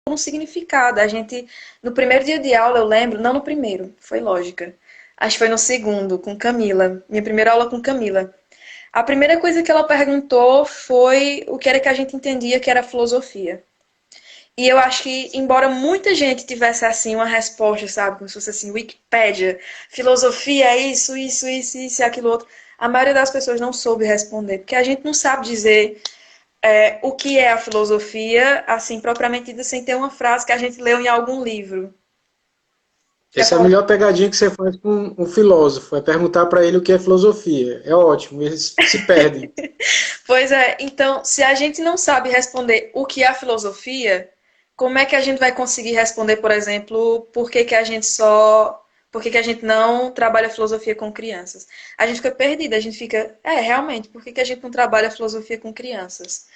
Um significado. A gente, no primeiro dia de aula, eu lembro, não no primeiro, foi lógica. Acho que foi no segundo, com Camila. Minha primeira aula com Camila. A primeira coisa que ela perguntou foi o que era que a gente entendia que era filosofia. E eu acho que, embora muita gente tivesse assim uma resposta, sabe, como se fosse assim, Wikipédia, filosofia é isso e aquilo outro, a maioria das pessoas não soube responder, porque a gente não sabe dizer o que é a filosofia, assim, propriamente dita, sem ter uma frase que a gente leu em algum livro. Quer Essa é a falar? melhor pegadinha que você faz com um filósofo, é perguntar para ele o que é filosofia. É ótimo, eles se perdem. Pois é, então, se a gente não sabe responder o que é a filosofia, como é que a gente vai conseguir responder, por exemplo, por que que a gente não trabalha filosofia com crianças? A gente fica perdida, a gente fica, realmente, por que que a gente não trabalha filosofia com crianças?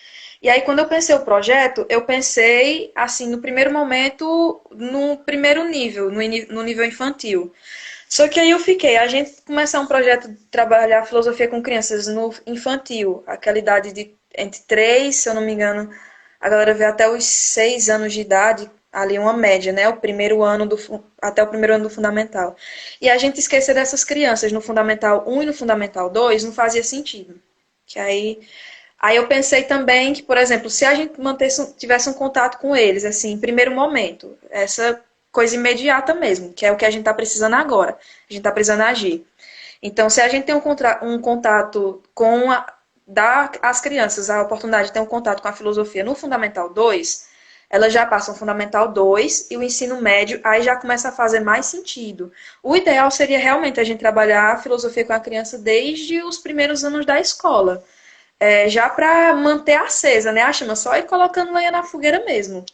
E aí, quando eu pensei o projeto, eu pensei, assim, no primeiro momento, no primeiro nível, no nível infantil. Só que aí eu fiquei, a gente começar um projeto de trabalhar filosofia com crianças no infantil, aquela idade de entre 3, se eu não me engano, a galera vê até os 6 anos de idade, ali uma média, né? O primeiro ano até o primeiro ano do fundamental. E a gente esquecer dessas crianças no fundamental 1 e no fundamental 2 não fazia sentido. Que aí eu pensei também que, por exemplo, se a gente tivesse um contato com eles, assim, em primeiro momento, essa coisa imediata mesmo, que é o que a gente está precisando agora, a gente está precisando agir. Então, se a gente tem um contato dá às crianças a oportunidade de ter um contato com a filosofia no Fundamental 2, elas já passam o Fundamental 2 e o ensino médio, aí já começa a fazer mais sentido. O ideal seria realmente a gente trabalhar a filosofia com a criança desde os primeiros anos da escola, já para manter acesa, né, a chama, só ir colocando lenha na fogueira mesmo.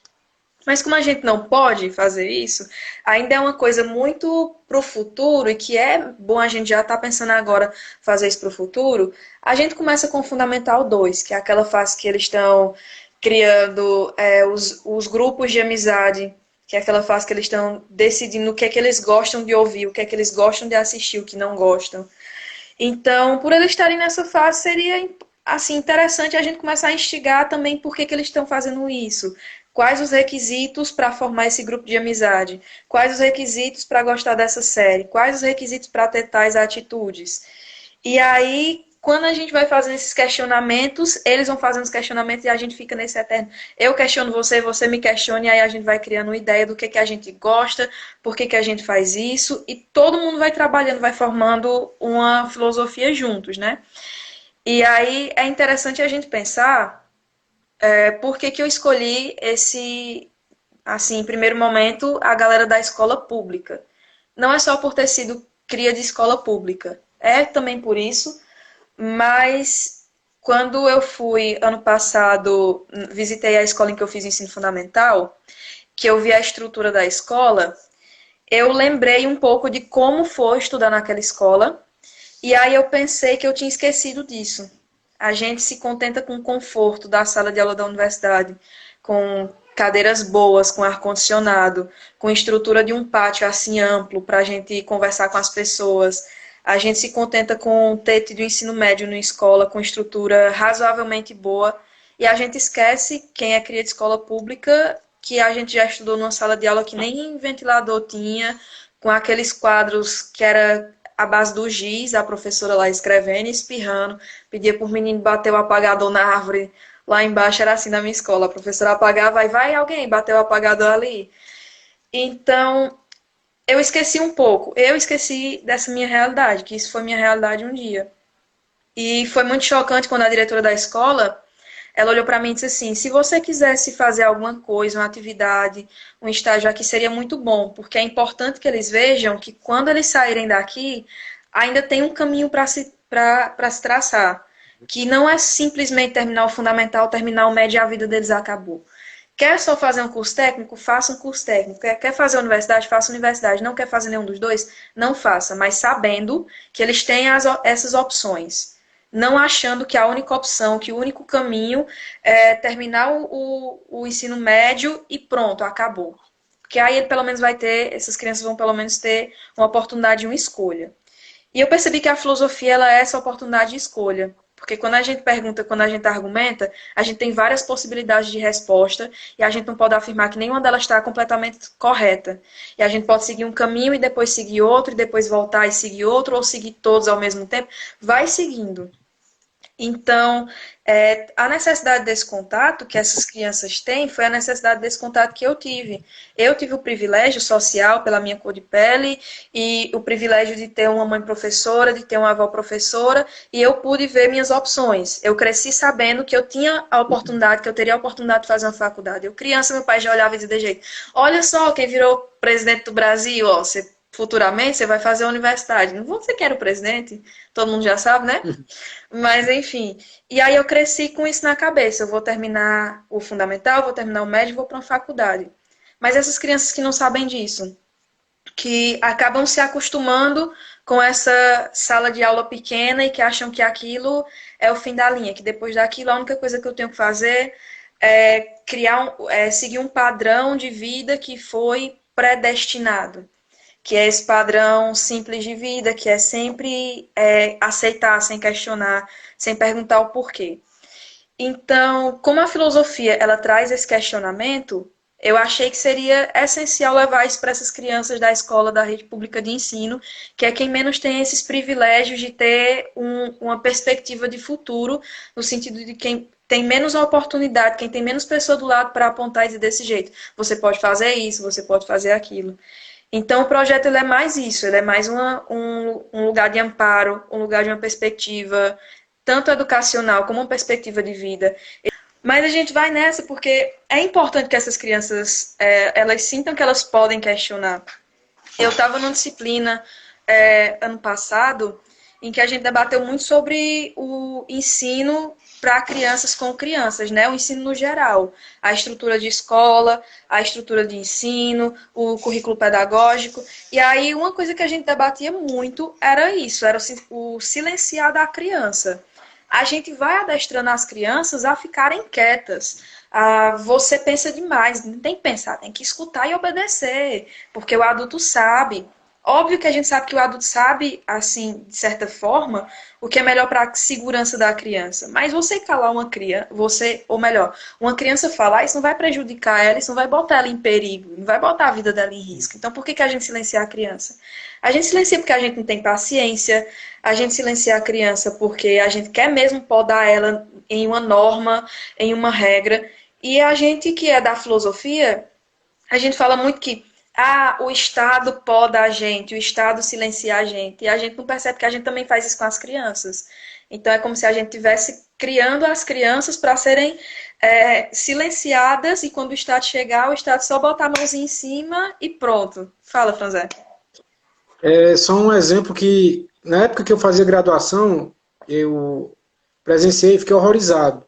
Mas como a gente não pode fazer isso, ainda é uma coisa muito para o futuro e que é bom a gente já estar pensando agora fazer isso para o futuro. A gente começa com o Fundamental 2, que é aquela fase que eles estão criando os grupos de amizade, que é aquela fase que eles estão decidindo o que é que eles gostam de ouvir, o que é que eles gostam de assistir, o que não gostam. Então, por eles estarem nessa fase, seria assim interessante a gente começar a instigar também por que que eles estão fazendo isso. Quais os requisitos para formar esse grupo de amizade? Quais os requisitos para gostar dessa série? Quais os requisitos para ter tais atitudes? E aí, quando a gente vai fazendo esses questionamentos, eles vão fazendo os questionamentos e a gente fica nesse eterno. Eu questiono você, você me questiona, e aí a gente vai criando uma ideia do que a gente gosta, por que a gente faz isso, e todo mundo vai trabalhando, vai formando uma filosofia juntos, né? E aí é interessante a gente pensar por que que eu escolhi assim, em primeiro momento, a galera da escola pública. Não é só por ter sido cria de escola pública, é também por isso, mas quando eu fui, ano passado, visitei a escola em que eu fiz ensino fundamental, que eu vi a estrutura da escola, eu lembrei um pouco de como foi estudar naquela escola, e aí eu pensei que eu tinha esquecido disso. A gente se contenta com o conforto da sala de aula da universidade, com cadeiras boas, com ar-condicionado, com estrutura de um pátio assim amplo para a gente conversar com as pessoas. A gente se contenta com o teto do ensino médio na escola, com estrutura razoavelmente boa. E a gente esquece, quem é cria de escola pública, que a gente já estudou numa sala de aula que nem ventilador tinha, com aqueles quadros que era a base do giz, a professora lá escrevendo e espirrando, pedia por menino bater o apagador na árvore. Lá embaixo era assim na minha escola, a professora apagava e vai alguém bater o apagador ali. Então, eu esqueci um pouco, eu esqueci dessa minha realidade, que isso foi minha realidade um dia. E foi muito chocante quando a diretora da escola, ela olhou para mim e disse assim, se você quisesse fazer alguma coisa, uma atividade, um estágio aqui, seria muito bom, porque é importante que eles vejam que quando eles saírem daqui, ainda tem um caminho para se traçar, que não é simplesmente terminar o fundamental, terminar o médio e a vida deles acabou. Quer só fazer um curso técnico? Faça um curso técnico. Quer fazer universidade? Faça universidade. Não quer fazer nenhum dos dois? Não faça, mas sabendo que eles têm essas opções. Não achando que a única opção, que o único caminho é terminar o ensino médio e pronto, acabou. Porque aí ele pelo menos vai ter, essas crianças vão pelo menos ter uma oportunidade de uma escolha. E eu percebi que a filosofia ela é essa oportunidade de escolha. Porque quando a gente pergunta, quando a gente argumenta, a gente tem várias possibilidades de resposta e a gente não pode afirmar que nenhuma delas está completamente correta. E a gente pode seguir um caminho e depois seguir outro, e depois voltar e seguir outro, ou seguir todos ao mesmo tempo. Vai seguindo. Então, a necessidade desse contato que essas crianças têm foi a necessidade desse contato que eu tive. Eu tive o privilégio social pela minha cor de pele e o privilégio de ter uma mãe professora, de ter uma avó professora, e eu pude ver minhas opções. Eu cresci sabendo que eu tinha a oportunidade, que eu teria a oportunidade de fazer uma faculdade. Eu criança, meu pai já olhava e dizia de jeito, olha só quem virou presidente do Brasil, ó, futuramente você vai fazer a universidade. Não vou dizer que era o presidente, todo mundo já sabe, né? Mas, enfim. E aí eu cresci com isso na cabeça. Eu vou terminar o fundamental, vou terminar o médio, vou para uma faculdade. Mas essas crianças que não sabem disso, que acabam se acostumando com essa sala de aula pequena e que acham que aquilo é o fim da linha, que depois daquilo a única coisa que eu tenho que fazer é seguir um padrão de vida que foi predestinado, que é esse padrão simples de vida, que é sempre aceitar sem questionar, sem perguntar o porquê. Então, como a filosofia ela traz esse questionamento, eu achei que seria essencial levar isso para essas crianças da escola da rede pública de ensino, que é quem menos tem esses privilégios de ter uma perspectiva de futuro, no sentido de quem tem menos oportunidade, quem tem menos pessoa do lado para apontar e dizer desse jeito. Você pode fazer isso, você pode fazer aquilo. Então, o projeto ele é mais isso, ele é mais um lugar de amparo, um lugar de uma perspectiva, tanto educacional como uma perspectiva de vida. Mas a gente vai nessa porque é importante que essas crianças elas sintam que elas podem questionar. Eu estava numa disciplina ano passado em que a gente debateu muito sobre o ensino para crianças com crianças, né? O ensino no geral, a estrutura de escola, a estrutura de ensino, o currículo pedagógico. E aí uma coisa que a gente debatia muito era isso, era o silenciar da criança. A gente vai adestrando as crianças a ficarem quietas. Você pensa demais, não tem que pensar, tem que escutar e obedecer, porque o adulto sabe. Óbvio que a gente sabe que o adulto sabe, assim, de certa forma, o que é melhor para a segurança da criança. Mas você calar uma criança, ou melhor, uma criança falar, isso não vai prejudicar ela, isso não vai botar ela em perigo, não vai botar a vida dela em risco. Então, por que a gente silencia a criança? A gente silencia porque a gente não tem paciência, a gente silencia a criança porque a gente quer mesmo podar ela em uma norma, em uma regra. E a gente que é da filosofia, a gente fala muito que o Estado poda a gente, o Estado silencia a gente. E a gente não percebe que a gente também faz isso com as crianças. Então é como se a gente estivesse criando as crianças para serem silenciadas e quando o Estado chegar, o Estado só botar a mãozinha em cima e pronto. Fala, Franzé. É só um exemplo que, na época que eu fazia graduação, eu presenciei e fiquei horrorizado.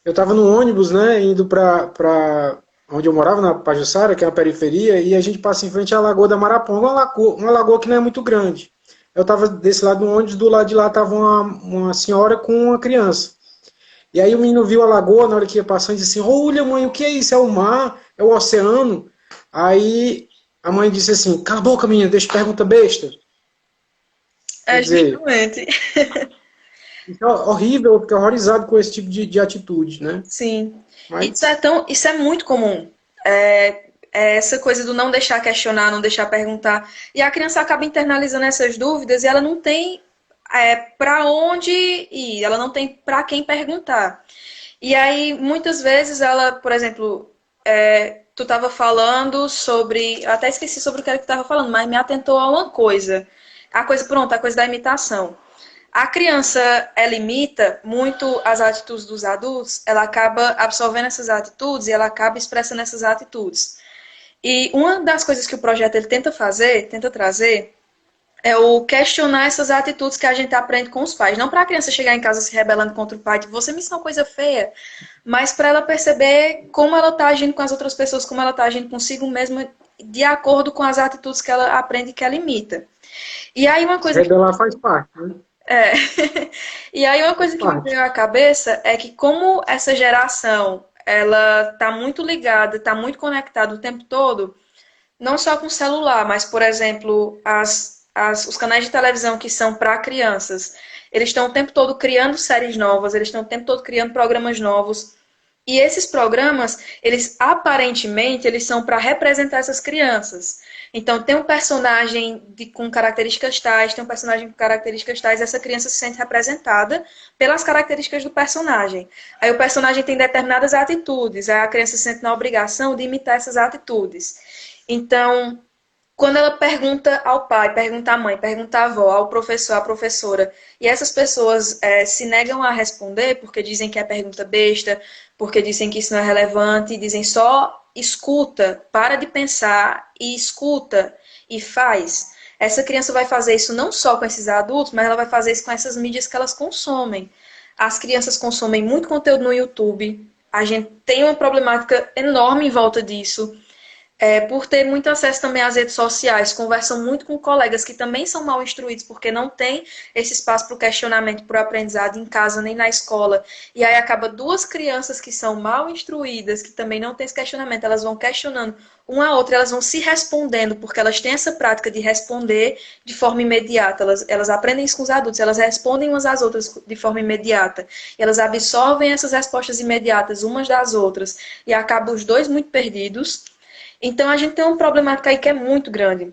Eu estava no ônibus, né, indo para onde eu morava, na Pajuçara, que é uma periferia, e a gente passa em frente à Lagoa da Maraponga, uma lagoa que não é muito grande. Eu estava desse lado do ônibus, do lado de lá estava uma senhora com uma criança. E aí o menino viu a lagoa na hora que ia passando e disse assim, olha mãe, o que é isso? É o mar? É o oceano? Aí a mãe disse assim, cala a boca menina, deixa pergunta besta. Quer É dizer, justamente. isso é horrível, eu fiquei horrorizado com esse tipo de atitude, né? Sim. Mas Isso é muito comum. É essa coisa do não deixar questionar, não deixar perguntar. E a criança acaba internalizando essas dúvidas e ela não tem para onde ir, ela não tem para quem perguntar. E aí, muitas vezes, ela, por exemplo, tu estava falando sobre. Eu até esqueci sobre o que era que tu estava falando, mas me atentou a uma coisa. Pronto, a coisa da imitação. A criança, ela imita muito as atitudes dos adultos, ela acaba absorvendo essas atitudes e ela acaba expressando essas atitudes. E uma das coisas que o projeto ele tenta trazer, é o questionar essas atitudes que a gente aprende com os pais. Não para a criança chegar em casa se rebelando contra o pai, de você me ensinou coisa feia, mas para ela perceber como ela está agindo com as outras pessoas, como ela está agindo consigo mesma, de acordo com as atitudes que ela aprende e que ela imita. E aí uma coisa que rebelar faz parte, né? é. E aí uma Faz coisa que me parte. veio à cabeça é que como essa geração, ela está muito ligada, está muito conectada o tempo todo, não só com o celular, mas, por exemplo, os canais de televisão que são para crianças, eles estão o tempo todo criando séries novas, eles estão o tempo todo criando programas novos. E esses programas, eles aparentemente, eles são para representar essas crianças. Então, tem um personagem com características tais, tem um personagem com características tais, essa criança se sente representada pelas características do personagem. Aí o personagem tem determinadas atitudes, aí a criança se sente na obrigação de imitar essas atitudes. Então, quando ela pergunta ao pai, pergunta à mãe, pergunta à avó, ao professor, à professora, e essas pessoas se negam a responder porque dizem que é pergunta besta, porque dizem que isso não é relevante, dizem só escuta, para de pensar e escuta e faz. Essa criança vai fazer isso não só com esses adultos, mas ela vai fazer isso com essas mídias que elas consomem. As crianças consomem muito conteúdo no YouTube, a gente tem uma problemática enorme em volta disso. Por ter muito acesso também às redes sociais, conversam muito com colegas que também são mal instruídos, porque não tem esse espaço para o questionamento, para o aprendizado em casa nem na escola. E aí acaba duas crianças que são mal instruídas, que também não têm esse questionamento, elas vão questionando uma a outra, elas vão se respondendo, porque elas têm essa prática de responder de forma imediata. Elas aprendem isso com os adultos, elas respondem umas às outras de forma imediata. E elas absorvem essas respostas imediatas umas das outras. E acabam os dois muito perdidos. Então, a gente tem uma problemática aí que é muito grande.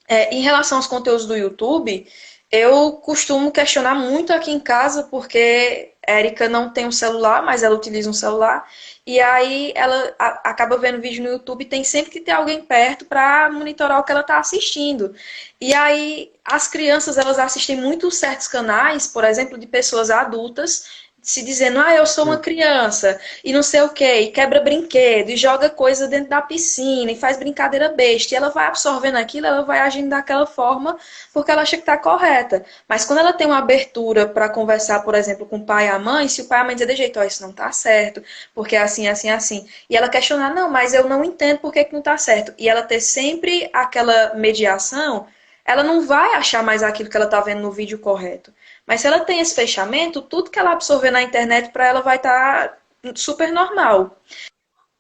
Em relação aos conteúdos do YouTube, eu costumo questionar muito aqui em casa, porque Érica não tem um celular, mas ela utiliza um celular. E aí ela acaba vendo vídeo no YouTube e tem sempre que ter alguém perto para monitorar o que ela está assistindo. E aí as crianças, elas assistem muito certos canais, por exemplo, de pessoas adultas, se dizendo, eu sou uma criança, e não sei o quê, e quebra brinquedo, e joga coisa dentro da piscina, e faz brincadeira besta, e ela vai absorvendo aquilo, ela vai agindo daquela forma, porque ela acha que está correta. Mas quando ela tem uma abertura para conversar, por exemplo, com o pai e a mãe, se o pai e a mãe dizer de jeito, isso não está certo, porque é assim, assim, assim, e ela questionar, não, mas eu não entendo por que não está certo, e ela ter sempre aquela mediação, ela não vai achar mais aquilo que ela está vendo no vídeo correto. Mas se ela tem esse fechamento, tudo que ela absorver na internet para ela vai estar super normal.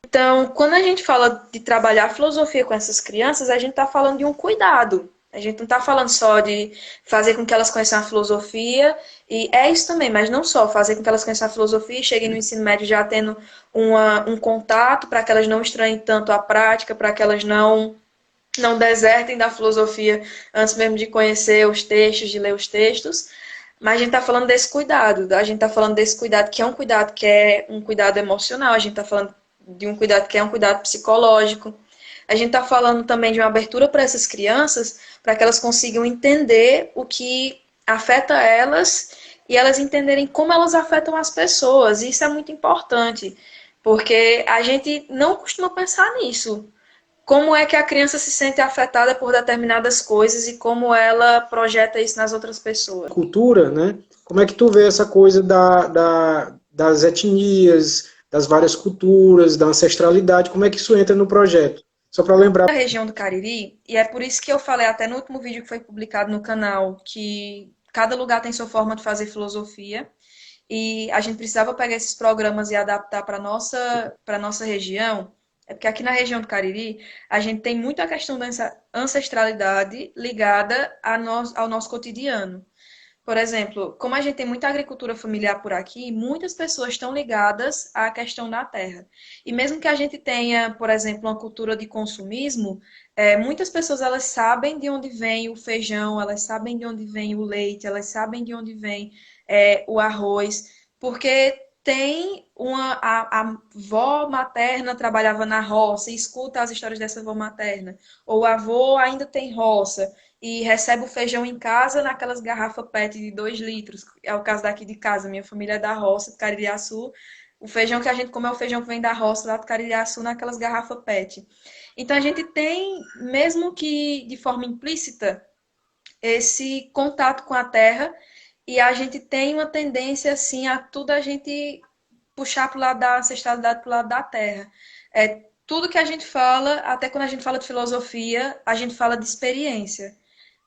Então, quando a gente fala de trabalhar filosofia com essas crianças, a gente está falando de um cuidado. A gente não está falando só de fazer com que elas conheçam a filosofia, e é isso também, mas não só fazer com que elas conheçam a filosofia e cheguem no ensino médio já tendo um contato para que elas não estranhem tanto a prática, para que elas não desertem da filosofia antes mesmo de conhecer os textos, de ler os textos. Mas a gente está falando desse cuidado, a gente está falando desse cuidado que é um cuidado emocional, a gente está falando de um cuidado que é um cuidado psicológico. A gente está falando também de uma abertura para essas crianças, para que elas consigam entender o que afeta elas e elas entenderem como elas afetam as pessoas. E isso é muito importante, porque a gente não costuma pensar nisso. Como é que a criança se sente afetada por determinadas coisas e como ela projeta isso nas outras pessoas? Cultura, né? Como é que tu vê essa coisa das etnias, das várias culturas, da ancestralidade, como é que isso entra no projeto? Só para lembrar. Da região do Cariri, e é por isso que eu falei até no último vídeo que foi publicado no canal, que cada lugar tem sua forma de fazer filosofia, e a gente precisava pegar esses programas e adaptar para nossa região. É porque aqui na região do Cariri, a gente tem muita questão da ancestralidade ligada ao nosso cotidiano. Por exemplo, como a gente tem muita agricultura familiar por aqui, muitas pessoas estão ligadas à questão da terra. E mesmo que a gente tenha, por exemplo, uma cultura de consumismo, muitas pessoas elas sabem de onde vem o feijão, elas sabem de onde vem o leite, elas sabem de onde vem o arroz, porque tem a avó materna trabalhava na roça e escuta as histórias dessa avó materna. Ou o avô ainda tem roça e recebe o feijão em casa naquelas garrafas PET de 2 litros. É o caso daqui de casa. Minha família é da roça, de Caririaçu. O feijão que a gente come é o feijão que vem da roça, lá do Caririaçu, naquelas garrafas PET. Então a gente tem, mesmo que de forma implícita, esse contato com a terra e a gente tem uma tendência, assim, a tudo a gente puxar para o lado da ancestralidade, para o lado da terra. Tudo que a gente fala, até quando a gente fala de filosofia, a gente fala de experiência.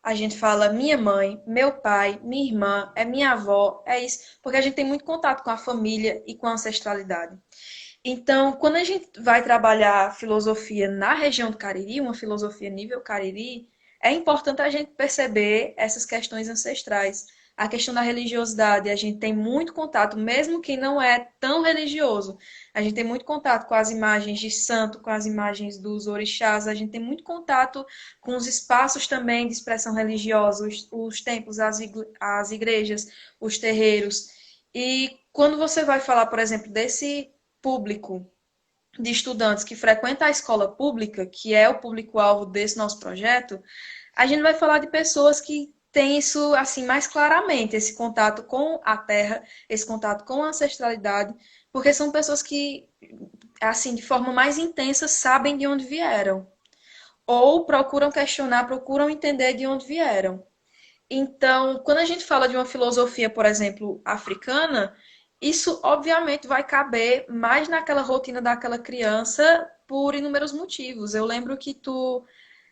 A gente fala minha mãe, meu pai, minha irmã, é minha avó, é isso, porque a gente tem muito contato com a família e com a ancestralidade. Então, quando a gente vai trabalhar filosofia na região do Cariri, uma filosofia nível Cariri, é importante a gente perceber essas questões ancestrais. A questão da religiosidade, a gente tem muito contato, mesmo quem não é tão religioso. A gente tem muito contato com as imagens de santo, com as imagens dos orixás, a gente tem muito contato com os espaços também de expressão religiosa, os templos, as igrejas, os terreiros. E quando você vai falar, por exemplo, desse público de estudantes que frequenta a escola pública, que é o público-alvo desse nosso projeto, a gente vai falar de pessoas que têm isso assim mais claramente, esse contato com a terra, esse contato com a ancestralidade, porque são pessoas que assim de forma mais intensa sabem de onde vieram ou procuram questionar, procuram entender de onde vieram. Então, quando a gente fala de uma filosofia, por exemplo, africana, isso obviamente vai caber mais naquela rotina daquela criança por inúmeros motivos. Eu lembro que tu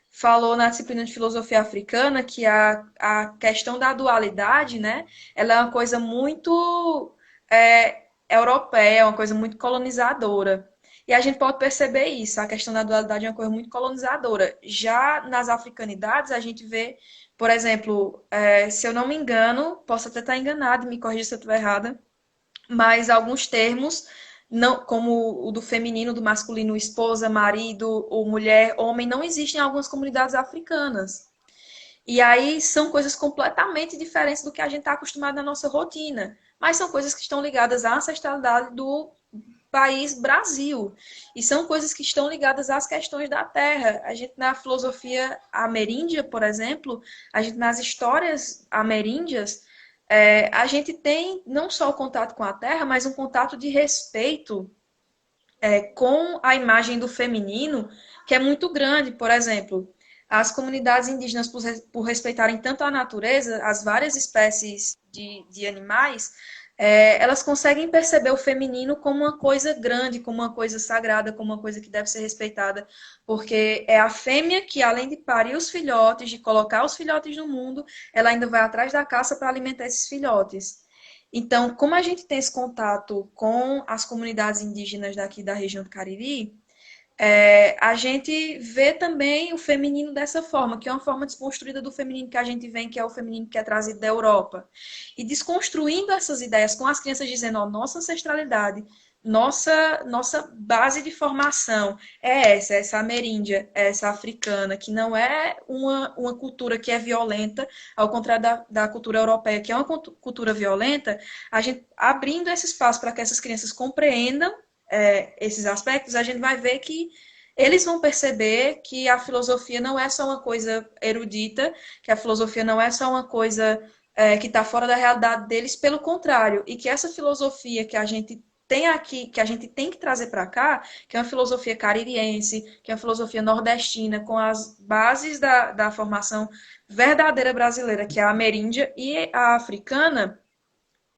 falou na disciplina de filosofia africana que a questão da dualidade, né, ela é uma coisa muito europeia, uma coisa muito colonizadora. E a gente pode perceber isso, a questão da dualidade é uma coisa muito colonizadora. Já nas africanidades, a gente vê, por exemplo, se eu não me engano, posso até estar enganada, me corrija se eu estiver errada, mas alguns termos, não, como o do feminino, do masculino, esposa, marido, ou mulher, homem, não existem em algumas comunidades africanas. E aí são coisas completamente diferentes do que a gente está acostumado na nossa rotina. Mas são coisas que estão ligadas à ancestralidade do país Brasil. E são coisas que estão ligadas às questões da terra. A gente, na filosofia ameríndia, por exemplo, a gente, nas histórias ameríndias, a gente tem não só o contato com a terra, mas um contato de respeito com a imagem do feminino, que é muito grande. Por exemplo, as comunidades indígenas, por respeitarem tanto a natureza, as várias espécies de animais, elas conseguem perceber o feminino como uma coisa grande, como uma coisa sagrada, como uma coisa que deve ser respeitada, porque é a fêmea que, além de parir os filhotes, de colocar os filhotes no mundo, ela ainda vai atrás da caça para alimentar esses filhotes. Então, como a gente tem esse contato com as comunidades indígenas daqui da região do Cariri, a gente vê também o feminino dessa forma, que é uma forma desconstruída do feminino que a gente vê, que é o feminino que é trazido da Europa. E desconstruindo essas ideias com as crianças dizendo, ó, nossa ancestralidade, nossa base de formação é essa ameríndia, é essa africana, que não é uma cultura que é violenta, ao contrário da cultura europeia, que é uma cultura violenta, a gente abrindo esse espaço para que essas crianças compreendam esses aspectos, a gente vai ver que eles vão perceber que a filosofia não é só uma coisa erudita, que a filosofia não é só uma coisa que está fora da realidade deles, pelo contrário, e que essa filosofia que a gente tem aqui, que a gente tem que trazer para cá, que é uma filosofia caririense, que é uma filosofia nordestina, com as bases da formação verdadeira brasileira, que é a ameríndia e a africana,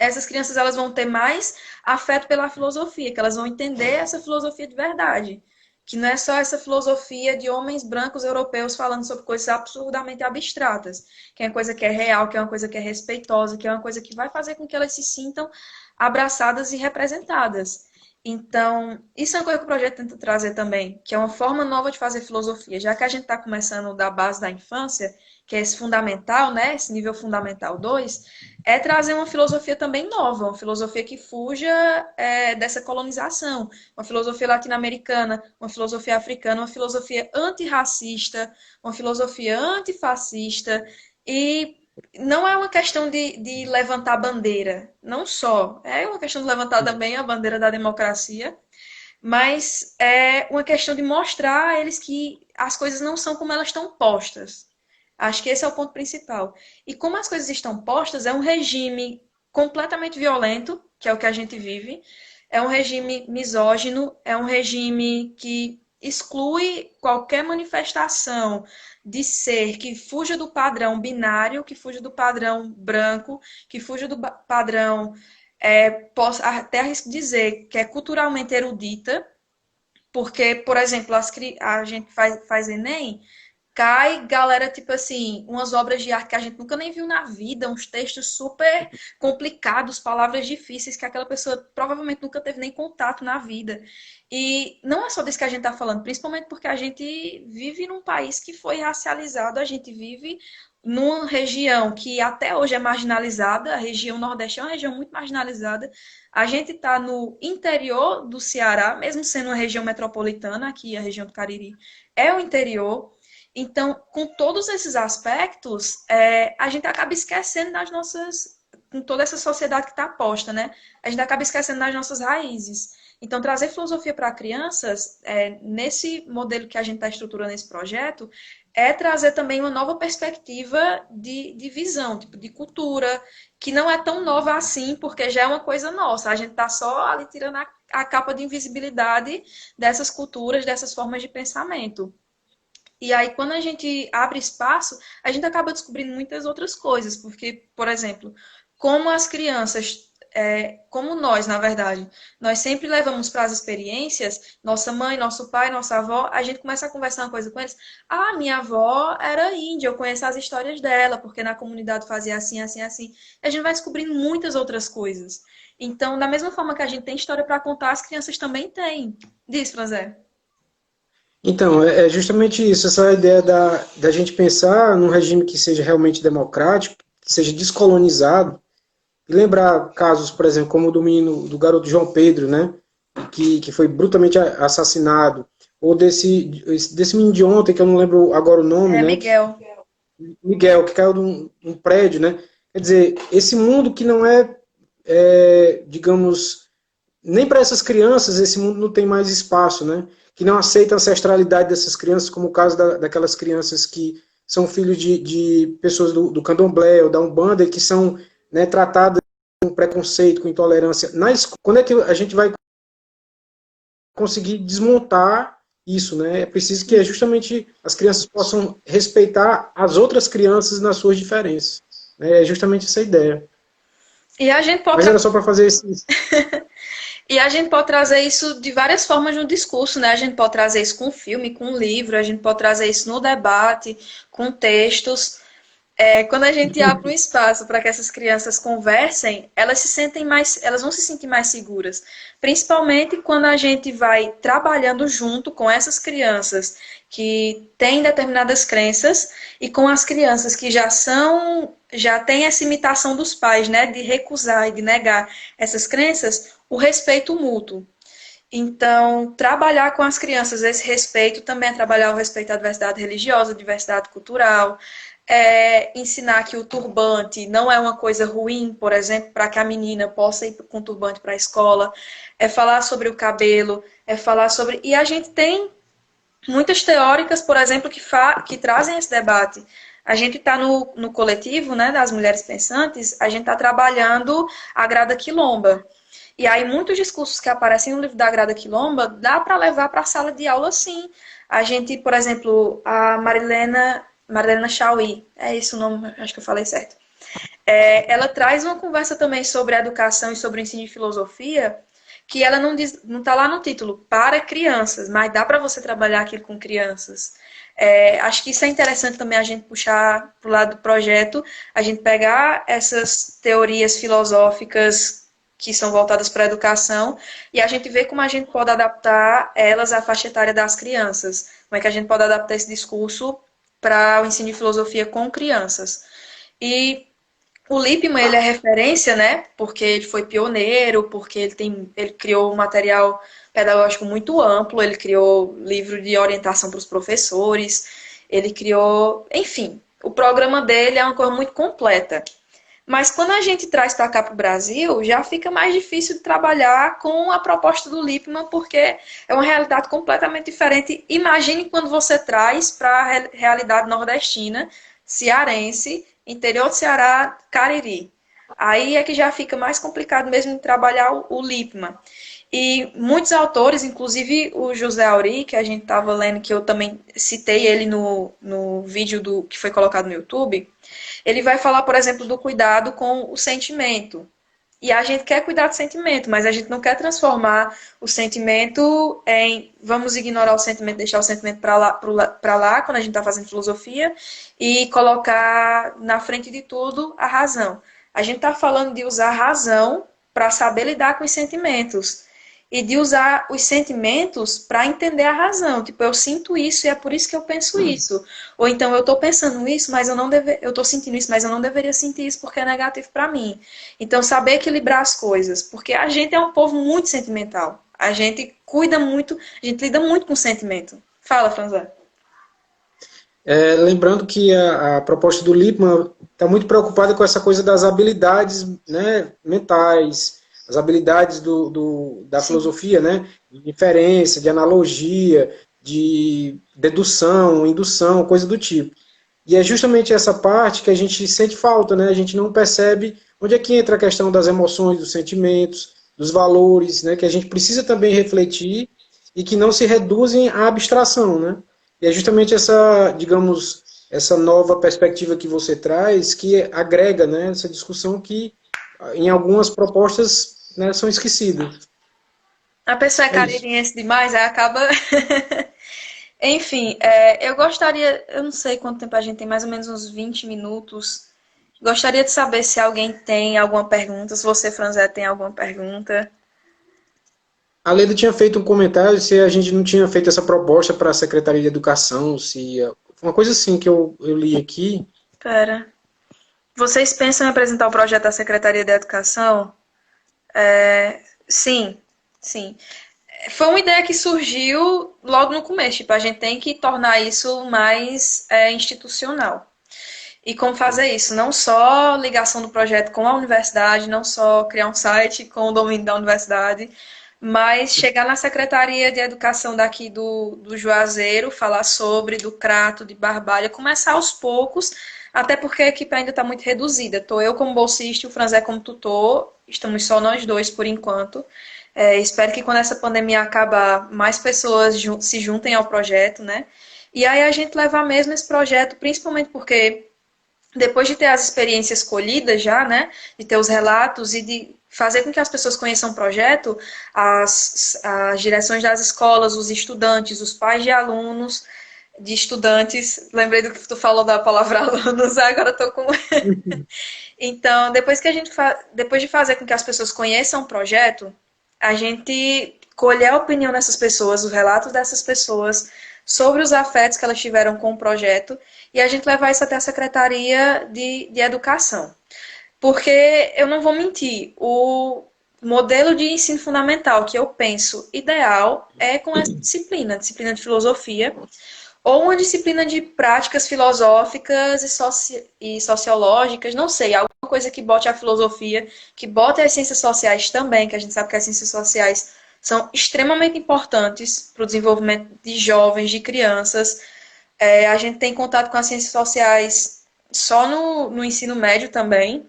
essas crianças elas vão ter mais afeto pela filosofia, que elas vão entender essa filosofia de verdade. Que não é só essa filosofia de homens brancos europeus falando sobre coisas absurdamente abstratas, que é uma coisa que é real, que é uma coisa que é respeitosa, que é uma coisa que vai fazer com que elas se sintam abraçadas e representadas. Então, isso é uma coisa que o projeto tenta trazer também, que é uma forma nova de fazer filosofia. Já que a gente está começando da base da infância, que é esse fundamental, né, esse nível fundamental 2, é trazer uma filosofia também nova, uma filosofia que fuja dessa colonização, uma filosofia latino-americana, uma filosofia africana, uma filosofia antirracista, uma filosofia antifascista, e não é uma questão de levantar bandeira, não só, é uma questão de levantar também a bandeira da democracia, mas é uma questão de mostrar a eles que as coisas não são como elas estão postas. Acho que esse é o ponto principal. E como as coisas estão postas, é um regime completamente violento, que é o que a gente vive, é um regime misógino, é um regime que exclui qualquer manifestação de ser que fuja do padrão binário, que fuja do padrão branco, que fuja do padrão, posso até arrisco dizer, que é culturalmente erudita, porque, por exemplo, a gente faz Enem, cai galera, tipo assim, umas obras de arte que a gente nunca nem viu na vida, uns textos super complicados, palavras difíceis que aquela pessoa provavelmente nunca teve nem contato na vida. E não é só disso que a gente está falando, principalmente porque a gente vive num país que foi racializado, a gente vive numa região que até hoje é marginalizada, a região Nordeste é uma região muito marginalizada. A gente está no interior do Ceará, mesmo sendo uma região metropolitana, aqui a região do Cariri é o interior. Então, com todos esses aspectos, a gente acaba esquecendo das nossas, com toda essa sociedade que está posta, né? A gente acaba esquecendo das nossas raízes. Então, trazer filosofia para crianças, nesse modelo que a gente está estruturando esse projeto, é trazer também uma nova perspectiva de visão, tipo, de cultura, que não é tão nova assim, porque já é uma coisa nossa. A gente está só ali tirando a capa de invisibilidade dessas culturas, dessas formas de pensamento. E aí, quando a gente abre espaço, a gente acaba descobrindo muitas outras coisas, porque, por exemplo, como as crianças, como nós, na verdade, nós sempre levamos para as experiências, nossa mãe, nosso pai, nossa avó, a gente começa a conversar uma coisa com eles. Ah, minha avó era índia, eu conheço as histórias dela, porque na comunidade fazia assim, assim, assim. E a gente vai descobrindo muitas outras coisas. Então, da mesma forma que a gente tem história para contar, as crianças também têm. Diz, Franzé. Então, é justamente isso, essa ideia da gente pensar num regime que seja realmente democrático, que seja descolonizado, e lembrar casos, por exemplo, como o do menino, do garoto João Pedro, né, que foi brutalmente assassinado, ou desse menino de ontem, que eu não lembro agora o nome, É, né, Miguel. Miguel, que caiu de um prédio, né, quer dizer, esse mundo que não digamos, nem para essas crianças esse mundo não tem mais espaço, né? Que não aceita a ancestralidade dessas crianças, como o caso daquelas crianças que são filhos de pessoas do candomblé ou da Umbanda e que são, né, tratadas com preconceito, com intolerância. Quando é que a gente vai conseguir desmontar isso, né? É preciso que justamente as crianças possam respeitar as outras crianças nas suas diferenças. Né? É justamente essa ideia. E a gente pode Mas era só para fazer esse. E a gente pode trazer isso de várias formas no discurso, né? A gente pode trazer isso com filme, com livro, a gente pode trazer isso no debate, com textos. Quando a gente abre um espaço para que essas crianças conversem, elas se sentem mais, elas vão se sentir mais seguras. Principalmente quando a gente vai trabalhando junto com essas crianças que têm determinadas crenças e com as crianças que já têm essa imitação dos pais, né, de recusar e de negar essas crenças, o respeito mútuo. Então, trabalhar com as crianças esse respeito também é trabalhar o respeito à diversidade religiosa, à diversidade cultural, ensinar que o turbante não é uma coisa ruim, por exemplo, para que a menina possa ir com turbante para a escola, é falar sobre o cabelo, é falar sobre. E a gente tem muitas teóricas, por exemplo, que trazem esse debate. A gente está no coletivo, né, das mulheres pensantes, a gente está trabalhando a Grada Quilomba. E aí, muitos discursos que aparecem no livro da Grada Quilomba, dá para levar para a sala de aula, sim. A gente, por exemplo, a Marilena Chauí, é isso o nome, acho que eu falei certo. Ela traz uma conversa também sobre educação e sobre o ensino de filosofia, que ela não está lá no título, para crianças, mas dá para você trabalhar aquilo com crianças. Acho que isso é interessante também a gente puxar para o lado do projeto, a gente pegar essas teorias filosóficas que são voltadas para a educação e a gente ver como a gente pode adaptar elas à faixa etária das crianças. Como é que a gente pode adaptar esse discurso para o ensino de filosofia com crianças. E o Lippmann, ele é referência, né? Porque ele foi pioneiro, porque ele criou um material pedagógico muito amplo, ele criou livro de orientação para os professores, ele criou, enfim, o programa dele é uma coisa muito completa. Mas quando a gente traz para cá para o Brasil, já fica mais difícil de trabalhar com a proposta do Lippmann, porque é uma realidade completamente diferente. Imagine quando você traz para a realidade nordestina, cearense, interior do Ceará, Cariri. Aí é que já fica mais complicado mesmo de trabalhar o Lippmann. E muitos autores, inclusive o José Auri, que a gente estava lendo, que eu também citei ele no vídeo que foi colocado no YouTube, ele vai falar, por exemplo, do cuidado com o sentimento. E a gente quer cuidar do sentimento, mas a gente não quer transformar o sentimento em vamos ignorar o sentimento, deixar o sentimento para lá quando a gente está fazendo filosofia e colocar na frente de tudo a razão. A gente está falando de usar a razão para saber lidar com os sentimentos e de usar os sentimentos para entender a razão. Tipo, eu sinto isso e é por isso que eu penso isso. Ou então eu estou pensando isso, mas eu estou sentindo isso, mas eu não deveria sentir isso porque é negativo para mim. Então, saber equilibrar as coisas, porque a gente é um povo muito sentimental. A gente cuida muito, a gente lida muito com sentimento. Fala, Franzé. Lembrando que a proposta do Lippmann está muito preocupada com essa coisa das habilidades, né, mentais, as habilidades da Sim. filosofia, né, de inferência, de analogia, de dedução, indução, coisa do tipo. E é justamente essa parte que a gente sente falta, né? A gente não percebe onde é que entra a questão das emoções, dos sentimentos, dos valores, né? Que a gente precisa também refletir e que não se reduzem à abstração, né? E é justamente essa, digamos, essa nova perspectiva que você traz que agrega, né? Essa discussão que em algumas propostas, né, são esquecidas. A pessoa é É isso. caririense demais, aí acaba. Enfim, eu gostaria, eu não sei quanto tempo a gente tem, mais ou menos uns 20 minutos. Gostaria de saber se alguém tem alguma pergunta, se você, Franzé, tem alguma pergunta. A Leda tinha feito um comentário se a gente não tinha feito essa proposta para a Secretaria de Educação, se uma coisa assim que eu li aqui. Pera. Vocês pensam em apresentar o projeto à Secretaria de Educação? Sim, sim. Foi uma ideia que surgiu logo no começo, tipo, a gente tem que tornar isso mais institucional. E como fazer isso? Não só ligação do projeto com a universidade, não só criar um site com o domínio da universidade, mas chegar na Secretaria de Educação daqui do Juazeiro, falar sobre, do Crato, de Barbalha, começar aos poucos, até porque a equipe ainda está muito reduzida. Estou eu como bolsista e o Franzé como tutor, estamos só nós dois por enquanto. Espero que quando essa pandemia acabar, mais pessoas se juntem ao projeto, né? E aí a gente levar mesmo esse projeto, principalmente porque depois de ter as experiências colhidas já, né, de ter os relatos e de fazer com que as pessoas conheçam o projeto, as direções das escolas, os estudantes, os pais de alunos, de estudantes, lembrei do que tu falou da palavra alunos, agora estou com... Então, depois de fazer com que as pessoas conheçam o projeto, a gente colher a opinião dessas pessoas, os relatos dessas pessoas, sobre os afetos que elas tiveram com o projeto, e a gente levar isso até a Secretaria de Educação. Porque eu não vou mentir, o modelo de ensino fundamental que eu penso ideal é com essa disciplina, disciplina de filosofia, ou uma disciplina de práticas filosóficas e sociológicas, não sei, alguma coisa que bote a filosofia, que bote as ciências sociais também, que a gente sabe que as ciências sociais são extremamente importantes para o desenvolvimento de jovens, de crianças. A gente tem contato com as ciências sociais só no ensino médio também.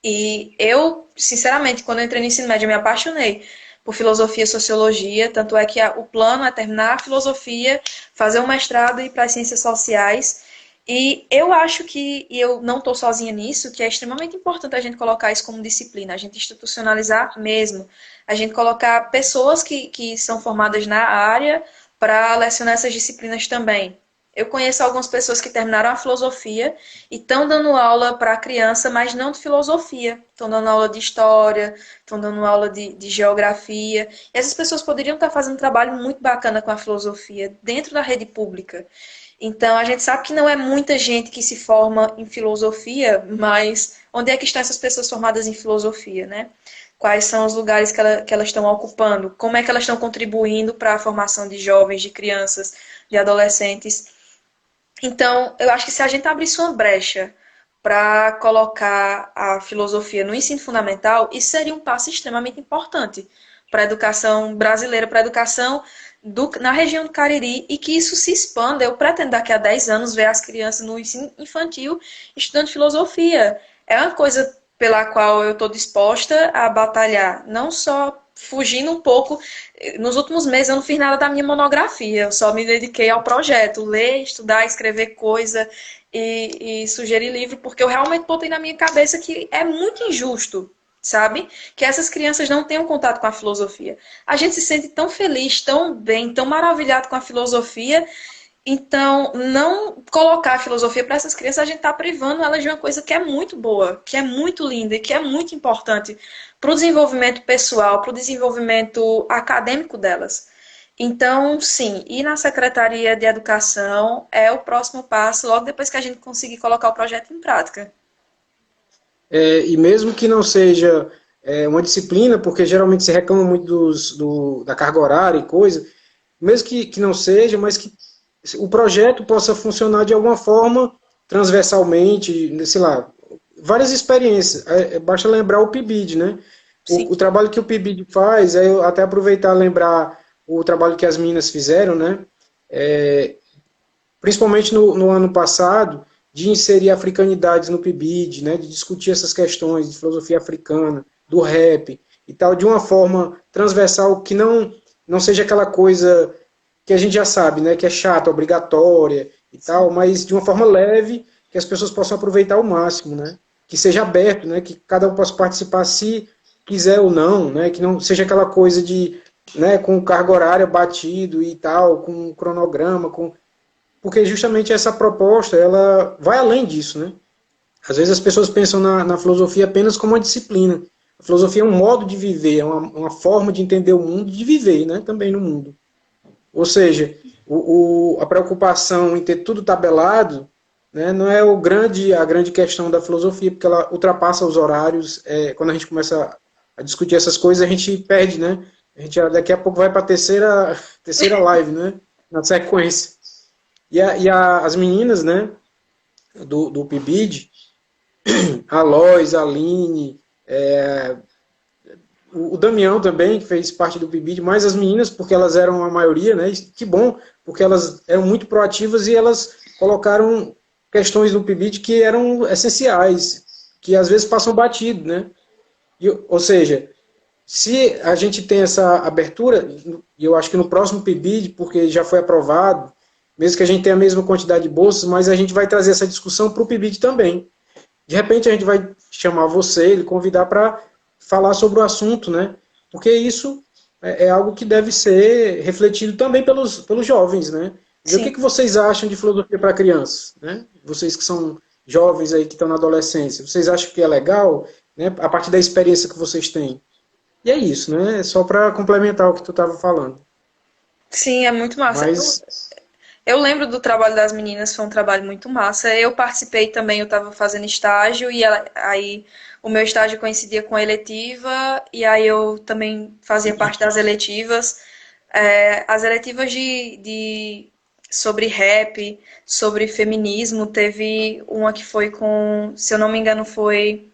E eu, sinceramente, quando eu entrei no ensino médio, eu me apaixonei por filosofia e sociologia, tanto é que o plano é terminar a filosofia, fazer um mestrado e ir para as ciências sociais. E eu acho que, e eu não estou sozinha nisso, que é extremamente importante a gente colocar isso como disciplina, a gente institucionalizar mesmo, a gente colocar pessoas que são formadas na área para lecionar essas disciplinas também. Eu conheço algumas pessoas que terminaram a filosofia e estão dando aula para criança, mas não de filosofia. Estão dando aula de história, estão dando aula de geografia. E essas pessoas poderiam estar fazendo um trabalho muito bacana com a filosofia dentro da rede pública. Então, a gente sabe que não é muita gente que se forma em filosofia, mas onde é que estão essas pessoas formadas em filosofia, né? Quais são os lugares que elas estão ocupando? Como é que elas estão contribuindo para a formação de jovens, de crianças, de adolescentes? Então, eu acho que se a gente abrisse uma brecha para colocar a filosofia no ensino fundamental, isso seria um passo extremamente importante para a educação brasileira, para a educação na região do Cariri, e que isso se expanda. Eu pretendo daqui a 10 anos ver as crianças no ensino infantil estudando filosofia. É uma coisa pela qual eu estou disposta a batalhar, não só fugindo um pouco. Nos últimos meses eu não fiz nada da minha monografia, eu só me dediquei ao projeto, ler, estudar, escrever coisa e sugerir livro, porque eu realmente botei na minha cabeça que é muito injusto sabe? Que essas crianças não tenham contato com a filosofia. A gente se sente tão feliz, tão bem, tão maravilhado com a filosofia, então não colocar a filosofia para essas crianças, a gente está privando elas de uma coisa que é muito boa, que é muito linda e que é muito importante para o desenvolvimento pessoal, para o desenvolvimento acadêmico delas. Então, sim, ir na Secretaria de Educação é o próximo passo, logo depois que a gente conseguir colocar o projeto em prática. E mesmo que não seja uma disciplina, porque geralmente se reclama muito da carga horária e coisa, mesmo que não seja, mas que o projeto possa funcionar de alguma forma transversalmente, sei lá, várias experiências. Basta lembrar o PIBID, né? Sim, O trabalho que o PIBID faz, eu até aproveitar e lembrar o trabalho que as meninas fizeram, né? É, principalmente no ano passado, de inserir africanidades no PIBID, né, de discutir essas questões de filosofia africana, do rap e tal, de uma forma transversal que não seja aquela coisa que a gente já sabe, né, que é chata, obrigatória e sim. tal, mas de uma forma leve, que as pessoas possam aproveitar ao máximo, né, que seja aberto, né, que cada um possa participar se quiser ou não, né, que não seja aquela coisa de, né, com carga horária batido e tal, com cronograma, porque justamente essa proposta, ela vai além disso, né? Às vezes as pessoas pensam na filosofia apenas como uma disciplina. A filosofia é um modo de viver, é uma forma de entender o mundo e de viver, né? Também no mundo. Ou seja, a preocupação em ter tudo tabelado, né, não é a grande questão da filosofia, porque ela ultrapassa os horários. Quando a gente começa a discutir essas coisas, a gente perde, né? A gente daqui a pouco vai para a terceira live, né? Na sequência. As meninas, né, do PIBID, a Lois, a Aline, o Damião também, que fez parte do PIBID, mais as meninas, porque elas eram a maioria, né, e que bom, porque elas eram muito proativas e elas colocaram questões no PIBID que eram essenciais, que às vezes passam batido, né, ou seja, se a gente tem essa abertura, e eu acho que no próximo PIBID, porque já foi aprovado, mesmo que a gente tenha a mesma quantidade de bolsas, mas a gente vai trazer essa discussão para o PIBID também. De repente a gente vai chamar você, ele convidar para falar sobre o assunto, né? Porque isso é algo que deve ser refletido também pelos jovens, né? Ver o Sim. que vocês acham de filosofia para crianças, né? Vocês que são jovens aí que estão na adolescência, vocês acham que é legal, né? A partir da experiência que vocês têm. E é isso, né? Só para complementar o que tu estava falando. Sim, é muito massa. Mas Eu lembro do trabalho das meninas, foi um trabalho muito massa. Eu participei também, eu estava fazendo estágio e aí o meu estágio coincidia com a eletiva e aí eu também fazia parte das eletivas. As eletivas sobre rap, sobre feminismo, teve uma que foi com, se eu não me engano, foi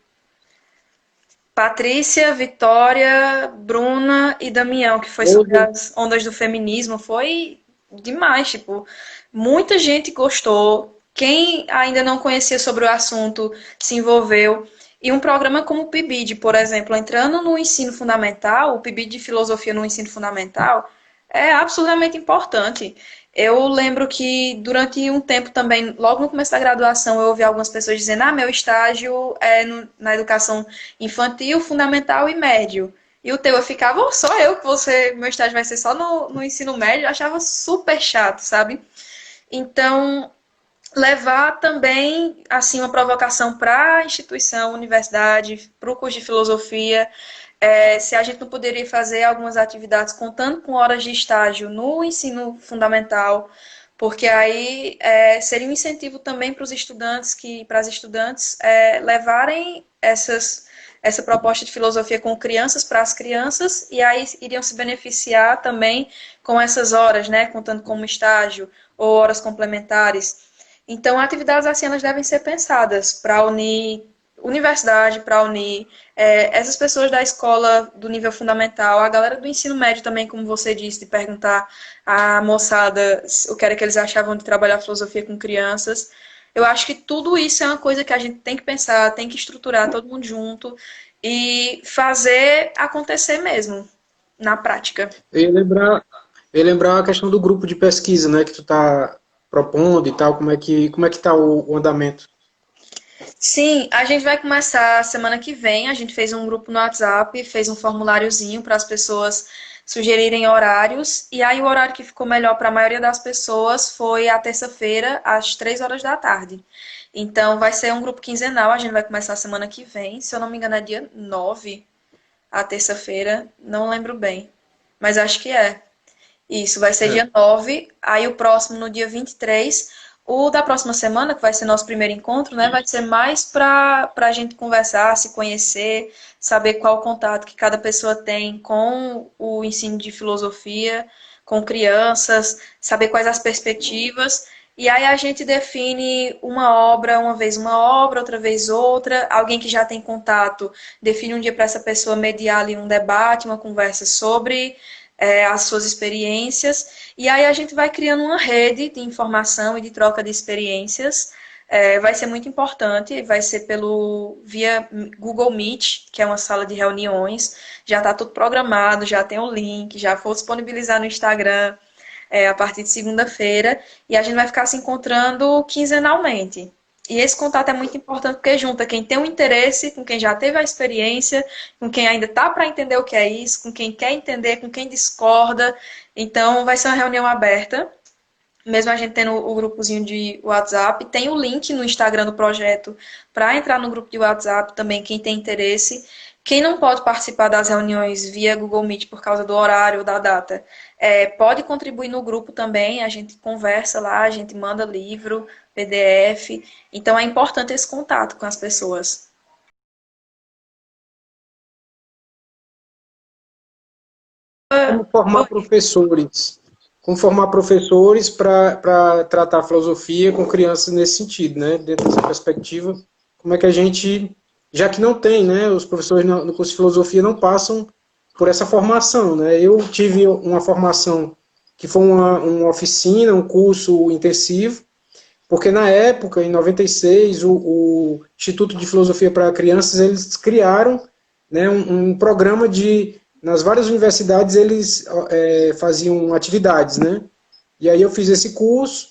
Patrícia, Vitória, Bruna e Damião, que foi sobre as ondas do feminismo. Foi demais, tipo, muita gente gostou. Quem ainda não conhecia sobre o assunto se envolveu. E um programa como o PIBID, por exemplo, entrando no ensino fundamental, o PIBID de filosofia no ensino fundamental, é absurdamente importante. Eu lembro que durante um tempo também, logo no começo da graduação, eu ouvi algumas pessoas dizendo: meu estágio é na educação infantil, fundamental e médio. E o teu eu ficava: só eu que meu estágio vai ser só no ensino médio, eu achava super chato, sabe? Então, levar também assim uma provocação para a instituição, universidade, para o curso de filosofia, se a gente não poderia fazer algumas atividades contando com horas de estágio no ensino fundamental, porque aí seria um incentivo também para os estudantes para as estudantes levarem essa proposta de filosofia com crianças para as crianças e aí iriam se beneficiar também com essas horas, né, contando como estágio ou horas complementares. Então, atividades assim elas devem ser pensadas para unir universidade, para unir essas pessoas da escola do nível fundamental, a galera do ensino médio também, como você disse, de perguntar à moçada o que era que eles achavam de trabalhar filosofia com crianças. Eu acho que tudo isso é uma coisa que a gente tem que pensar, tem que estruturar todo mundo junto e fazer acontecer mesmo, na prática. eu ia lembrar a questão do grupo de pesquisa, né, que tu está propondo e tal, como é que tá o andamento. Sim, a gente vai começar semana que vem. A gente fez um grupo no WhatsApp, fez um formuláriozinho para as pessoas sugerirem horários. E aí o horário que ficou melhor para a maioria das pessoas foi a terça-feira, às 3 horas da tarde. Então vai ser um grupo quinzenal, a gente vai começar semana que vem. Se eu não me engano, é dia 9, a terça-feira, não lembro bem. Mas acho que é. Isso, vai ser É. dia 9. Aí o próximo no dia 23. O da próxima semana, que vai ser nosso primeiro encontro, né? Vai ser mais para a gente conversar, se conhecer, saber qual o contato que cada pessoa tem com o ensino de filosofia, com crianças, saber quais as perspectivas. E aí a gente define uma obra, uma vez uma obra, outra vez outra. Alguém que já tem contato define um dia para essa pessoa mediar ali um debate, uma conversa sobre as suas experiências, e aí a gente vai criando uma rede de informação e de troca de experiências. Vai ser muito importante, vai ser via Google Meet, que é uma sala de reuniões, já está tudo programado, já tem o link, já vou disponibilizar no Instagram a partir de segunda-feira, e a gente vai ficar se encontrando quinzenalmente. E esse contato é muito importante porque junta quem tem um interesse com quem já teve a experiência, com quem ainda está para entender o que é isso, com quem quer entender, com quem discorda. Então, vai ser uma reunião aberta, mesmo a gente tendo o grupozinho de WhatsApp. Tem o link no Instagram do projeto para entrar no grupo de WhatsApp também, quem tem interesse. Quem não pode participar das reuniões via Google Meet por causa do horário ou da data, pode contribuir no grupo também. A gente conversa lá, a gente manda livro, PDF. Então é importante esse contato com as pessoas. Como formar professores? Como formar professores para tratar a filosofia com crianças nesse sentido, né? Dentro dessa perspectiva, como é que a gente, já que não tem, né? Os professores no curso de filosofia não passam por essa formação, né? Eu tive uma formação que foi uma oficina, um curso intensivo, porque na época, em 96, o Instituto de Filosofia para Crianças, eles criaram, né, um programa de, nas várias universidades, eles faziam atividades, né? E aí eu fiz esse curso,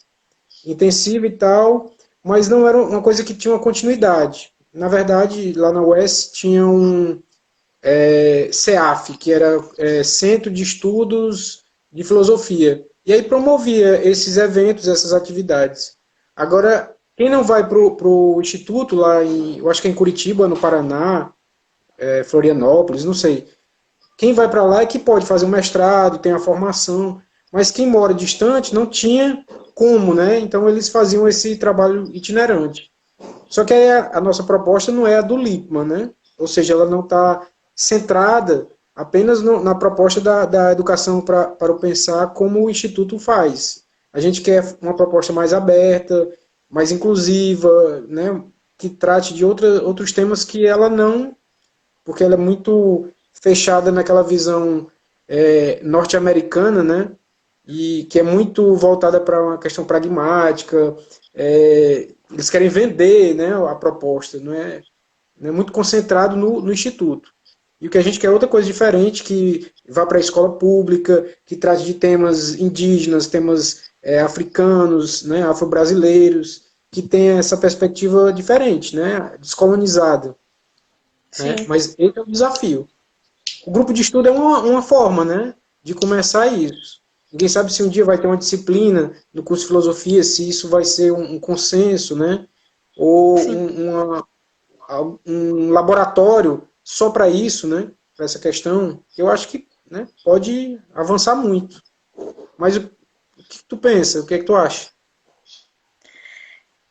intensivo e tal, mas não era uma coisa que tinha uma continuidade. Na verdade, lá na UES tinha um CEAF, que era Centro de Estudos de Filosofia. E aí promovia esses eventos, essas atividades. Agora, quem não vai para o Instituto, lá em, eu acho que é em Curitiba, no Paraná, Florianópolis, não sei. Quem vai para lá é que pode fazer um mestrado, tem a formação, mas quem mora distante não tinha como, né? Então eles faziam esse trabalho itinerante. Só que aí a nossa proposta não é a do Lippmann, né? Ou seja, ela não está centrada apenas na proposta da educação para o pensar como o Instituto faz. A gente quer uma proposta mais aberta, mais inclusiva, né? Que trate de outros temas que ela não, porque ela é muito fechada naquela visão norte-americana, né? E que é muito voltada para uma questão pragmática. Eles querem vender, né, a proposta, não é muito concentrado no instituto. E o que a gente quer é outra coisa diferente, que vá para a escola pública, que trate de temas indígenas, temas africanos, né, afro-brasileiros, que tenha essa perspectiva diferente, né, descolonizada. Né? Sim. Mas esse é o desafio. O grupo de estudo é uma forma, né, de começar isso. Ninguém sabe se um dia vai ter uma disciplina no curso de filosofia, se isso vai ser um consenso, né, ou Sim. um laboratório só para isso, né, para essa questão. Eu acho que, né, pode avançar muito. Mas o que tu pensa? O que é que tu acha?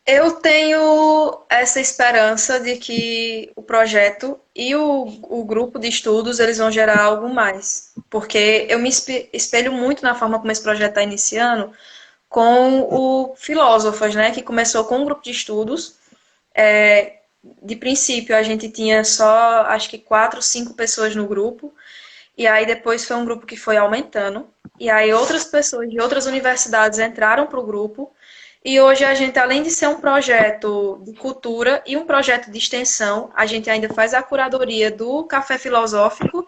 Eu tenho essa esperança de que o projeto e o grupo de estudos eles vão gerar algo mais. Porque eu me espelho muito na forma como esse projeto está iniciando com o Filósofos, né? Que começou com um grupo de estudos. De princípio, a gente tinha só, acho que 4, 5 pessoas no grupo. E aí depois foi um grupo que foi aumentando. E aí outras pessoas de outras universidades entraram para o grupo. E hoje a gente, além de ser um projeto de cultura e um projeto de extensão, a gente ainda faz a curadoria do Café Filosófico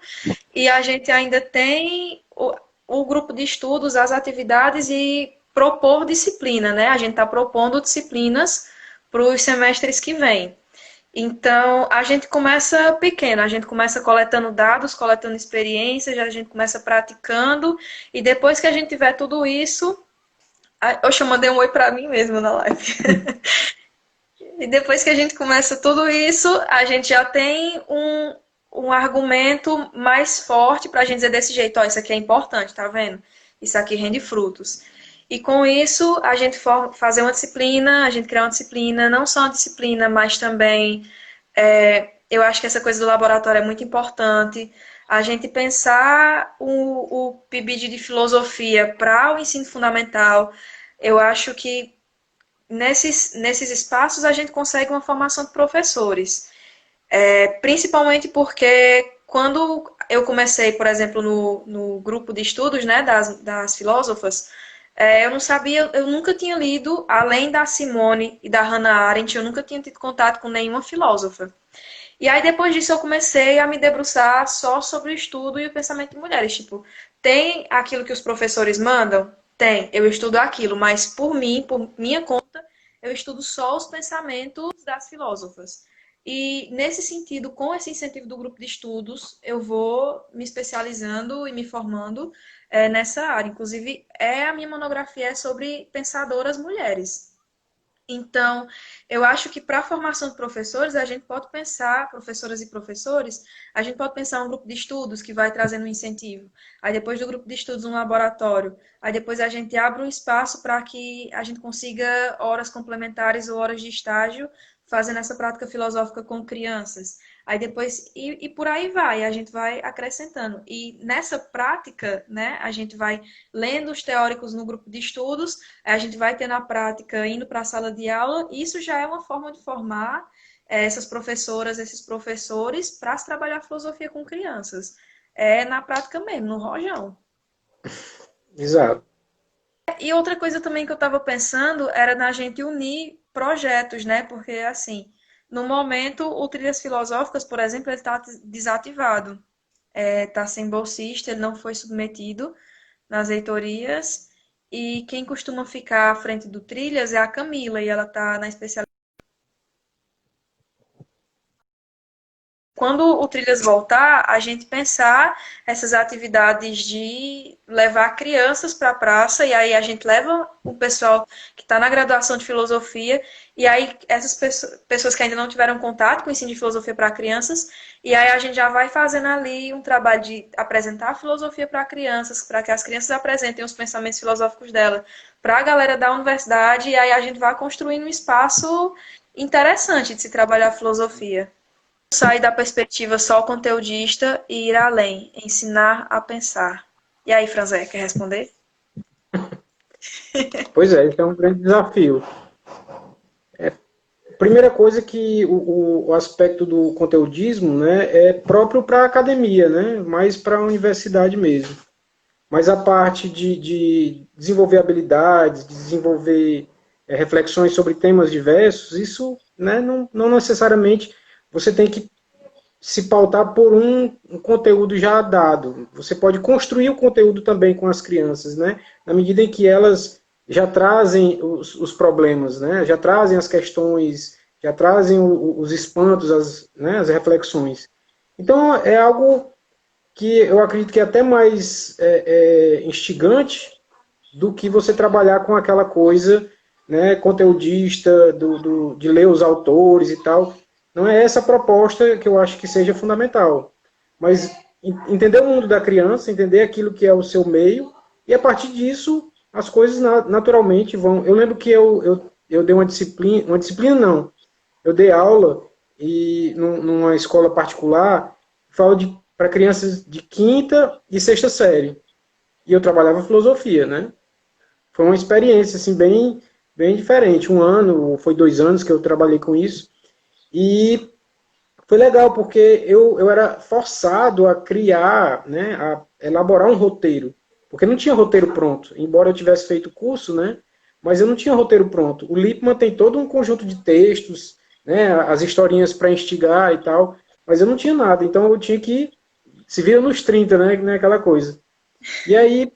e a gente ainda tem o grupo de estudos, as atividades e propor disciplina, né? A gente está propondo disciplinas para os semestres que vêm. Então, a gente começa pequeno, a gente começa coletando dados, coletando experiências, a gente começa praticando, e depois que a gente tiver tudo isso. Oxe, eu mandei um oi pra mim mesmo na live. E depois que a gente começa tudo isso, a gente já tem um argumento mais forte para a gente dizer desse jeito, ó, isso aqui é importante, tá vendo? Isso aqui rende frutos. E com isso, a gente fazer uma disciplina, a gente criar uma disciplina, não só uma disciplina, mas também, eu acho que essa coisa do laboratório é muito importante. A gente pensar o PIBID de filosofia para o ensino fundamental, eu acho que nesses espaços a gente consegue uma formação de professores. Principalmente porque quando eu comecei, por exemplo, no grupo de estudos, né, das filósofas, eu não sabia, eu nunca tinha lido, além da Simone e da Hannah Arendt, eu nunca tinha tido contato com nenhuma filósofa. E aí, depois disso, eu comecei a me debruçar só sobre o estudo e o pensamento de mulheres. Tipo, tem aquilo que os professores mandam? Tem, eu estudo aquilo, mas por mim, por minha conta, eu estudo só os pensamentos das filósofas. E nesse sentido, com esse incentivo do grupo de estudos, eu vou me especializando e me formando nessa área. Inclusive, a minha monografia é sobre pensadoras mulheres. Então, eu acho que para a formação de professores, a gente pode pensar, professoras e professores, a gente pode pensar um grupo de estudos que vai trazendo um incentivo. Aí depois do grupo de estudos, um laboratório. Aí depois a gente abre um espaço para que a gente consiga horas complementares ou horas de estágio fazendo essa prática filosófica com crianças. Aí depois, e por aí vai, a gente vai acrescentando. E nessa prática, né, a gente vai lendo os teóricos no grupo de estudos, a gente vai ter na prática indo para a sala de aula, e isso já é uma forma de formar essas professoras, esses professores, para se trabalhar filosofia com crianças. É na prática mesmo, no rojão. Exato. E outra coisa também que eu estava pensando era na gente unir projetos, né? Porque, assim, no momento, o Trilhas Filosóficas, por exemplo, ele está desativado. Está sem bolsista, ele não foi submetido nas reitorias. E quem costuma ficar à frente do Trilhas é a Camila, e ela está na especialidade. Quando o Trilhas voltar, a gente pensar essas atividades de levar crianças para a praça, e aí a gente leva o pessoal que está na graduação de filosofia, e aí essas pessoas que ainda não tiveram contato com o ensino de filosofia para crianças, e aí a gente já vai fazendo ali um trabalho de apresentar a filosofia para crianças, para que as crianças apresentem os pensamentos filosóficos dela para a galera da universidade, e aí a gente vai construindo um espaço interessante de se trabalhar a filosofia. Sair da perspectiva só conteudista e ir além, ensinar a pensar. E aí, Franzé, quer responder? Pois é, esse é um grande desafio. Primeira coisa que o aspecto do conteudismo, né, é próprio para a academia, né, mais para a universidade mesmo. Mas a parte de desenvolver habilidades, de desenvolver reflexões sobre temas diversos, isso, né, não necessariamente você tem que se pautar por um conteúdo já dado. Você pode construir o conteúdo também com as crianças, né, na medida em que elas já trazem os problemas, né, já trazem as questões, já trazem os espantos, né, as reflexões. Então, é algo que eu acredito que é até mais instigante do que você trabalhar com aquela coisa, né, conteudista, de ler os autores e tal. Não é essa a proposta que eu acho que seja fundamental. Mas entender o mundo da criança, entender aquilo que é o seu meio, e a partir disso, as coisas naturalmente vão. Eu lembro que eu dei uma disciplina não, eu dei aula e numa escola particular, falo para crianças de quinta e sexta série. E eu trabalhava filosofia, né? Foi uma experiência assim bem diferente. Um ano, foi 2 anos que eu trabalhei com isso. E foi legal porque eu era forçado a criar, né, a elaborar um roteiro. Porque não tinha roteiro pronto. Embora eu tivesse feito o curso, né? Mas eu não tinha roteiro pronto. O Lippmann tem todo um conjunto de textos, né, as historinhas para instigar e tal. Mas eu não tinha nada. Então eu tinha que se vira nos 30, né, aquela coisa. E aí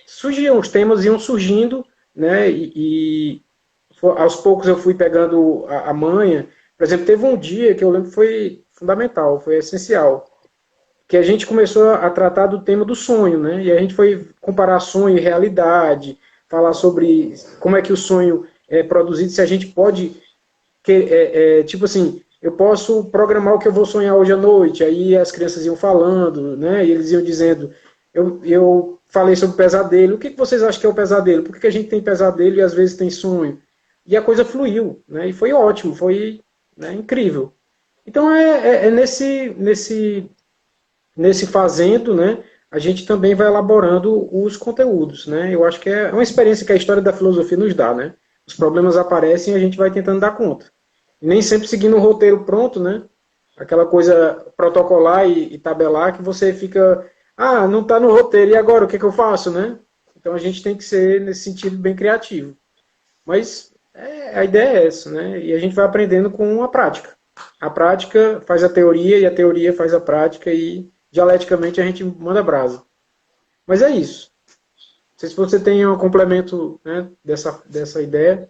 surgiam, os temas iam surgindo, né, e aos poucos eu fui pegando a manha, Por exemplo, teve um dia que eu lembro que foi fundamental, foi essencial, que a gente começou a tratar do tema do sonho, né? E a gente foi comparar sonho e realidade, falar sobre como é que o sonho é produzido, se a gente pode, tipo assim, eu posso programar o que eu vou sonhar hoje à noite, aí as crianças iam falando, né? E eles iam dizendo, eu falei sobre pesadelo, o que vocês acham que é o pesadelo? Por que a gente tem pesadelo e às vezes tem sonho? E a coisa fluiu, né? E foi ótimo, foi, né, incrível. Então é nesse fazendo, né, a gente também vai elaborando os conteúdos, né? Eu acho que é uma experiência que a história da filosofia nos dá, né? Os problemas aparecem e a gente vai tentando dar conta. E nem sempre seguindo um roteiro pronto, né? Aquela coisa protocolar e tabelar que você fica, ah, não está no roteiro, e agora o que, que eu faço, né? Então a gente tem que ser, nesse sentido, bem criativo. Mas a ideia é essa, né? E a gente vai aprendendo com a prática. A prática faz a teoria e a teoria faz a prática e dialeticamente a gente manda brasa. Mas é isso. Não sei se você tem um complemento, né, dessa ideia.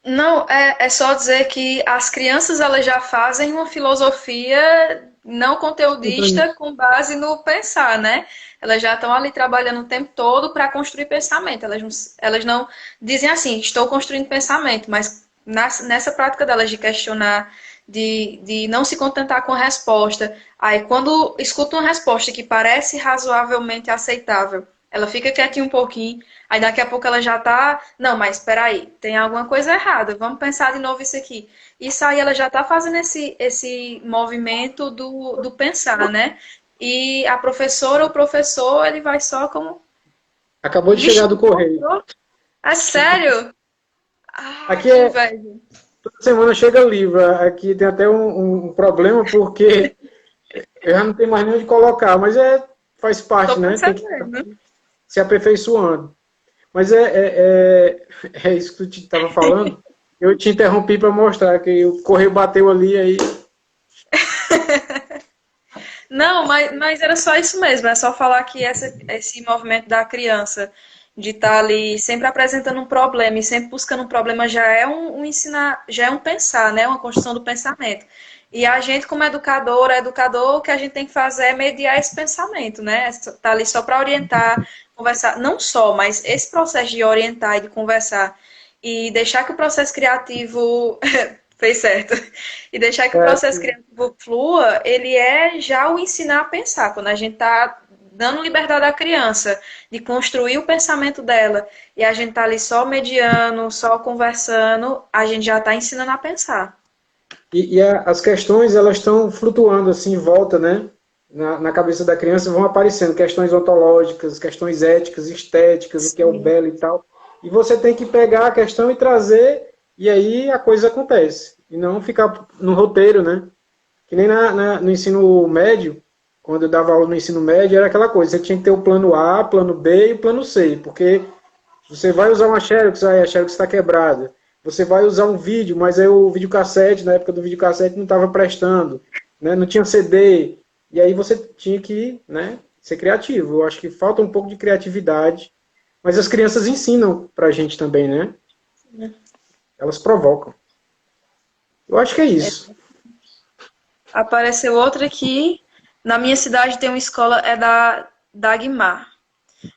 Não, é só dizer que as crianças elas já fazem uma filosofia não conteudista com base no pensar, né? Elas já estão ali trabalhando o tempo todo para construir pensamento. Elas não dizem assim, estou construindo pensamento, mas nessa prática delas de questionar, de não se contentar com a resposta. Aí, quando escuta uma resposta que parece razoavelmente aceitável, ela fica quietinha um pouquinho. Aí daqui a pouco ela já tá. Não, mas espera aí, tem alguma coisa errada. Vamos pensar de novo isso aqui. Isso aí ela já tá fazendo esse movimento do pensar, né? E a professora ou o professor, ele vai só como. Acabou de chegar Vixe, do correio. é sério? Ah, Aqui que é, inveja. toda semana chega livro. Aqui tem até um problema porque eu já não tenho mais nem onde colocar, mas faz parte, Tô né? Tem que percebendo. se aperfeiçoando. Mas é isso que tu estava falando. Eu te interrompi para mostrar que o correio bateu ali aí. Não, mas era só isso mesmo. É só falar que esse movimento da criança de estar ali sempre apresentando um problema e sempre buscando um problema já é um ensinar, já é um pensar, né? Uma construção do pensamento. E a gente, como educador, o que a gente tem que fazer é mediar esse pensamento, né? Tá ali só para orientar, conversar, não só, mas esse processo de orientar e de conversar e deixar que o processo criativo fez certo. E deixar que o processo É, criativo flua, ele é já o ensinar a pensar. Quando a gente está dando liberdade à criança de construir o pensamento dela e a gente está ali só mediando, só conversando, a gente já está ensinando a pensar. as questões elas estão flutuando assim em volta, né? Na cabeça da criança vão aparecendo questões ontológicas, questões éticas, estéticas, o que é o Sim. belo e tal. E você tem que pegar a questão e trazer, e aí a coisa acontece. E não ficar no roteiro, né? Que nem no ensino médio, quando eu dava aula no ensino médio, era aquela coisa, você tinha que ter o plano A, plano B e o plano C, porque você vai usar uma Xerox, aí a Xerox está quebrada. Você vai usar um vídeo, mas aí o videocassete, na época do videocassete, não estava prestando, né? Não tinha CD. E aí você tinha que, né, ser criativo. Eu acho que falta um pouco de criatividade, mas as crianças ensinam para a gente também, né? Elas provocam. Eu acho que é isso. Apareceu outra aqui. Na minha cidade tem uma escola, é da Dagmar.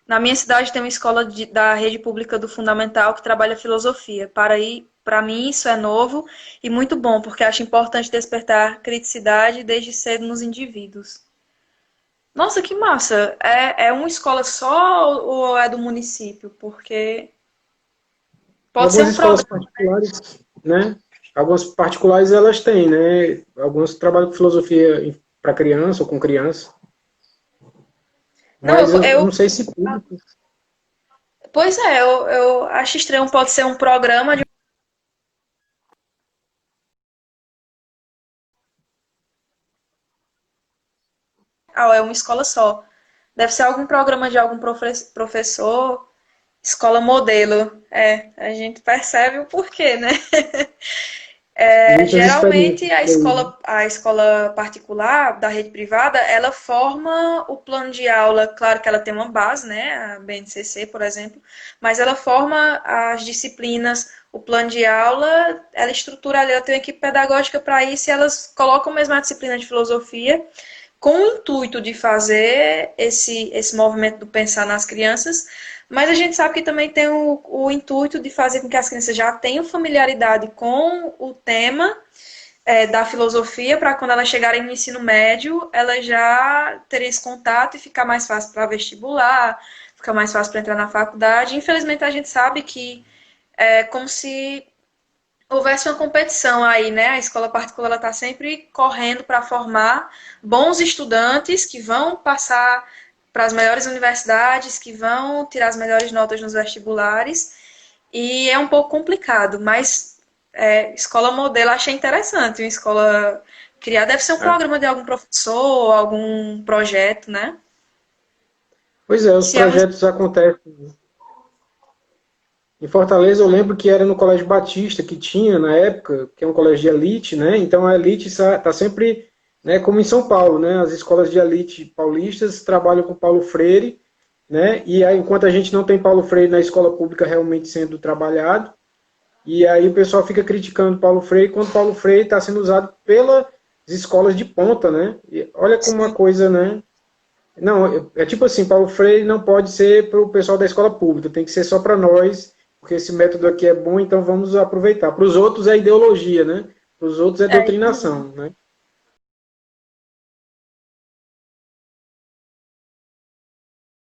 Na minha cidade tem uma escola da rede pública do Fundamental que trabalha filosofia. Para mim isso é novo e muito bom, porque acho importante despertar criticidade desde cedo nos indivíduos. Nossa, que massa! É uma escola só ou é do município? Porque Em pode ser algumas um escolas programa. particulares, né? Algumas particulares elas têm, né? Algumas trabalham com filosofia para criança ou com criança. Não, Mas eu não sei se público. pois é, eu acho estranho, pode ser um programa de. Ah, é uma escola só. Deve ser algum programa de algum professor. Escola modelo. É, a gente percebe o porquê, né? Muitas experiências Geralmente aí, né? a escola particular da rede privada, ela forma o plano de aula, claro que ela tem uma base, né, a BNCC, por exemplo, mas ela forma as disciplinas, o plano de aula, ela estrutura ali, ela tem uma equipe pedagógica para isso e elas colocam mesmo a disciplina de filosofia com o intuito de fazer esse movimento do pensar nas crianças, mas a gente sabe que também tem o intuito de fazer com que as crianças já tenham familiaridade com o tema da filosofia, para quando elas chegarem no ensino médio, elas já terem esse contato e ficar mais fácil para vestibular, ficar mais fácil para entrar na faculdade. Infelizmente, a gente sabe que é como se houvesse uma competição aí, né? A escola particular está sempre correndo para formar bons estudantes que vão passar para as melhores universidades, que vão tirar as melhores notas nos vestibulares. E é um pouco complicado, mas escola modelo achei interessante. Uma escola criada deve ser um Ah, programa de algum professor, algum projeto, né? pois é, os Se é um... projetos acontecem. Em Fortaleza, eu lembro que era no Colégio Batista que tinha na época, que é um colégio de elite, né? Então a elite está sempre, né, como em São Paulo, né? As escolas de elite paulistas trabalham com Paulo Freire, né? E aí, enquanto a gente não tem Paulo Freire na escola pública realmente sendo trabalhado, e aí o pessoal fica criticando Paulo Freire quando Paulo Freire está sendo usado pelas escolas de ponta, né? E olha como uma coisa, né? Não, é tipo assim, Paulo Freire não pode ser para o pessoal da escola pública, tem que ser só para nós, porque esse método aqui é bom, então vamos aproveitar. Para os outros é ideologia, né? Para os outros é É isso aí. doutrinação, né?